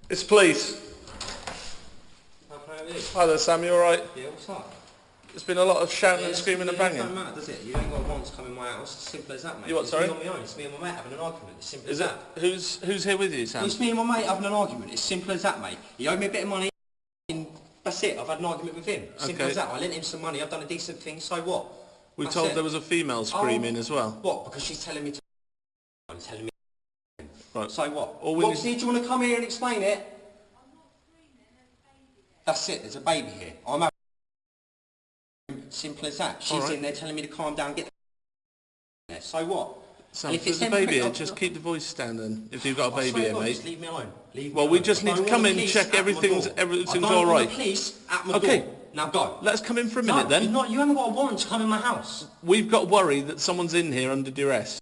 It's police. How can I help you? Hi there, Sam, you alright? Yeah, what's up? There's been a lot of shouting and screaming and banging. It doesn't matter, does it? You ain't got once come in my house. It's simple as that, mate. You what, sorry? It's me on my own. It's me and my mate having an argument. It's simple as that. Who's here with you, Sam? It's me and my mate having an argument. It's simple as that, mate. He owed me a bit of money. That's it. I've had an argument with him. Simple as that. I lent him some money. I've done a decent thing. So what? We're told there was a female screaming as well. What? Because she's telling me to... I'm telling me... Right. So what? Roxy, do you want to come here and explain it? That's it. There's a baby here. I'm having... Simple as that. She's in there telling me to calm down, get the... So what? Sam, if there's a baby here, just keep the voice down then, if you've got a baby here, mate. Just leave me alone. Well, we just need to come in, check everything's alright. Police at my door. Now go. Let's come in for a minute then. You haven't got a warrant to come in my house. We've got worry that someone's in here under duress.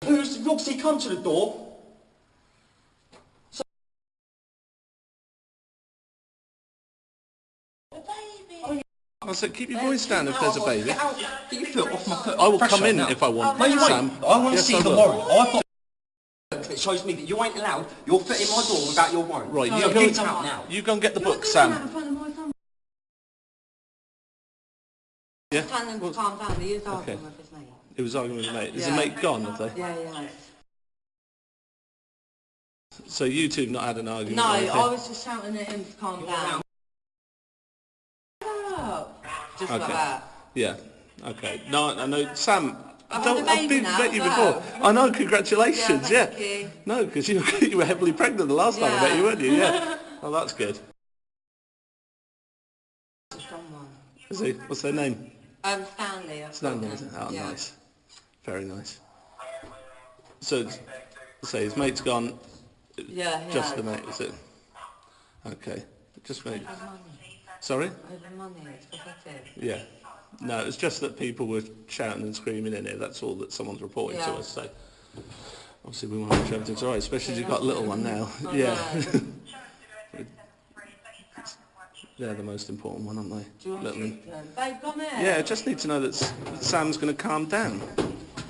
Who's Roxy? Come to the door. I said, keep your voice down if there's a baby. Get your foot off my foot. I will come in if I want, Sam. I want to see the warrant. It shows me that you ain't allowed your foot in my door without your warrant. Right, you go and get the book, Sam. Yeah? Telling him to calm down. He is arguing with his mate. He was arguing with his mate. Is the mate gone, have they? Yeah. So you two have not had an argument? No, I was just shouting at him to calm down. Just like that. Yeah. Okay. No, I know. Sam, I've met you before. I know. Congratulations. Yeah. Thank you. No, because you were heavily pregnant the last time I met you, weren't you? Yeah. Oh, that's good. Is he? What's their name? Stanley. Stanley. Oh, nice. Very nice. So his mate's gone. Yeah. Just the mate, is it? Okay. Just mate. Sorry? Over money, it's pathetic. Yeah. No, it's just that people were shouting and screaming in here. That's all that someone's reporting to us. So obviously we want to make sure everything's alright, especially as you've got a little one now. Yeah. They're the most important one, aren't they? Do you want to speak to them? Babe, come here. Yeah, I just need to know that Sam's going to calm down.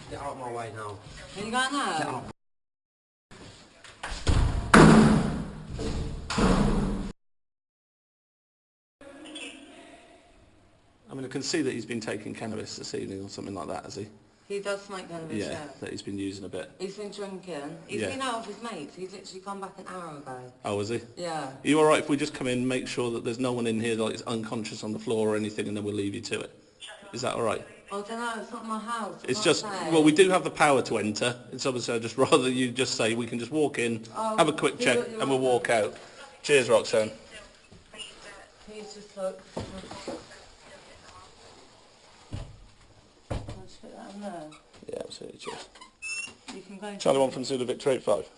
Get out of my way now. Are you going now? Get out. I mean, I can see that he's been taking cannabis this evening or something like that, has he? He does smoke cannabis, yeah. That he's been using a bit. He's been drinking. He's been out with his mates. He's literally come back an hour ago. Oh, was he? Yeah. Are you alright if we just come in, make sure that there's no one in here that is unconscious on the floor or anything, and then we'll leave you to it? Is that alright? I don't know, it's not my house. It's just, well, we do have the power to enter. It's obviously, I'd just rather you just say we can just walk in, have a quick check, and we'll walk out. Cheers, Roxanne. Please just look. Yeah, absolutely, cheers. You can go. Charlie 1 from Zulu Victor 85.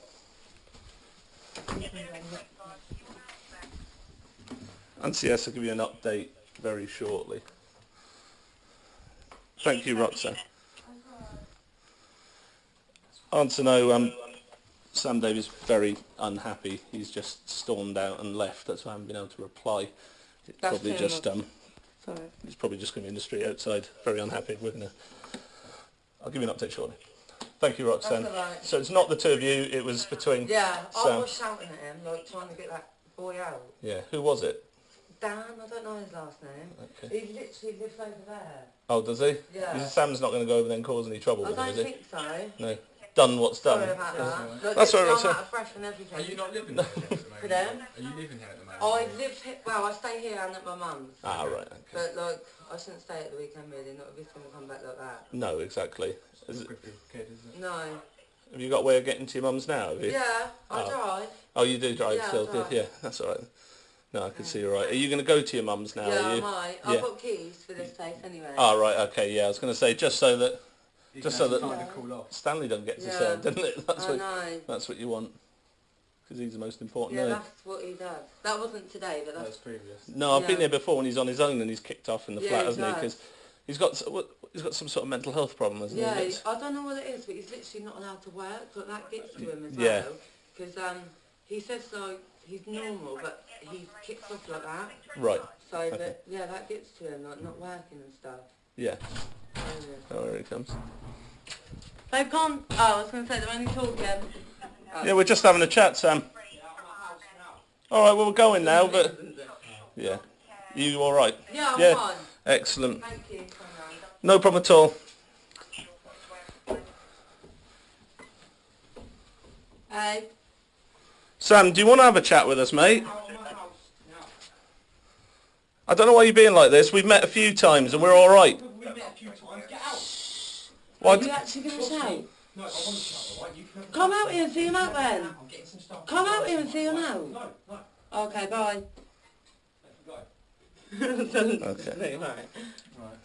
And CS will give you an update very shortly. Thank you, Roxanne. Answer no, Sam Davies very unhappy. He's just stormed out and left. That's why I haven't been able to reply. It's probably just he's probably just going to be in the street outside, very unhappy. We're gonna. I'll give you an update shortly. Thank you, Roxanne. That's all right. So it's not the two of you, it was between Yeah, Sam. I was shouting at him, like trying to get that boy out. Yeah, who was it? Dan, I don't know his last name. Okay. He literally lives over there. Oh, does he? Yeah. Sam's not going to go over there and cause any trouble I with him, don't is he? think so. No. Done what's done. Sorry about that. Look, That's all right, I'm Roxanne. out of breath and everything. Are you not living here at the moment? For them? Are you living here at the moment? I live here, well, I stay here and at my mum's. Ah, right, okay. But, like, I shouldn't stay at the weekend really, not if he's going to come back like that. No, exactly. It's good for your kid, isn't it? No. Have you got a way of getting to your mum's now, have you? Yeah, I drive. Oh, you do drive Yeah, still? I drive. Yeah, that's all right. No, I can see you're right. Are you going to go to your mum's now, Yeah, are I you? might. Yeah. I've got keys for this place anyway. Oh, right, okay, yeah. I was going to say, just so that Cool off. Stanley doesn't get to Yeah. serve, doesn't it? I know. That's what you want. Because he's the most important, Yeah, isn't he? that's what he does. That wasn't today, but That was that's... previous. No, I've been Yeah. there before when he's on his own and he's kicked off in the Yeah, flat, he hasn't he? does. Because he's got some sort of mental health problem, hasn't Yeah, he? I don't know what it is, but he's literally not allowed to work, but that gets to him as Yeah. well. Because he says, like, he's normal, but he kicks off like that. Right. So, Okay. but, yeah, that gets to him, like, not working and stuff. Yeah. Yeah. Oh, here he comes. They've gone... Oh, I was going to say, they're only talking... Yeah, we're just having a chat, Sam. All right, well, we're going now, but... Yeah. You all right? Yeah, I'm fine. Excellent. Thank you. No problem at all. Hey. Sam, do you want to have a chat with us, mate? I don't know why you're being like this. We've met a few times and we're all right. We met a few times. Get out. What? Are you actually going to shout? No, I want to shout, all right? You can have Come out here and see him out then. I'm getting some stuff. Come out here and see him out. No. Okay, bye. Go. Okay. Right. Right.